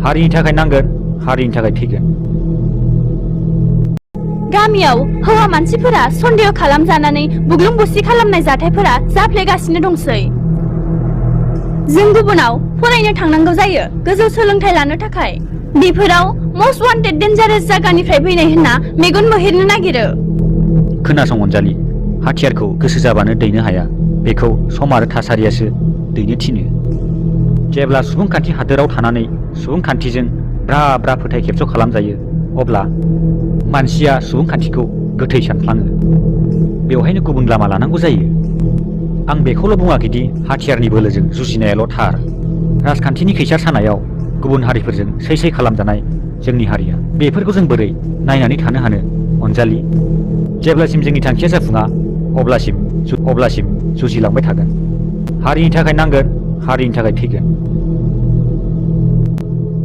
हारिनि थाखाय नांगोन, हारिनि थाखाय थैगोन। गामियाव हौवा मानसिफोरा सन्देह खालामजानानै बुग्लुं बुसि खालामनाय जाथायफोरा जाफ्लेगासिनो दंसै। जों गुबुनाव फरायनो थांनांगौ जायो गोजौ सोलोंथाइ लानो थाखाय। बेफोराव मस्ट वान्टेड डेन्जारास जायगानिफ्राय फैनाय होनना मेगन मोहेरनो नागिरो। खोनासं अनजालि, हाथियारखौ गोसो जाबानो दैनो हाया, बेखौ सम आरो थासारियासो दैनो थिनो। जेब्ला सुबुंखान्थि हादोराव थानानै सुबुंखान्थिजों ब्रा ब्रा फोथाय खेबस' खालामजायो, अब्ला मानसिया सुबुंखान्थिखौ गोथै सानफ्लाङो। बेवहायनो गुबुन लामा लानांगौ जायो। आं बेखौल' बुङाखैदि हाथियारनि बोलोजों जुजिनायाल' थार। राजखान्थिनि खैसार सानायाव गुबुन हारिफोरजों सै सै खालामजानाय जोंनि हारिया, बेफोरखौ जों बोरै नायनानै थानो हानो अनजालि? जेब्लासिम जोंनि थांखिया जाफुङा अब्लासिम जुजिलांबाय थागोन। हारिनि थाखाय नांगोन, हारिनि थाखाय थैगोन।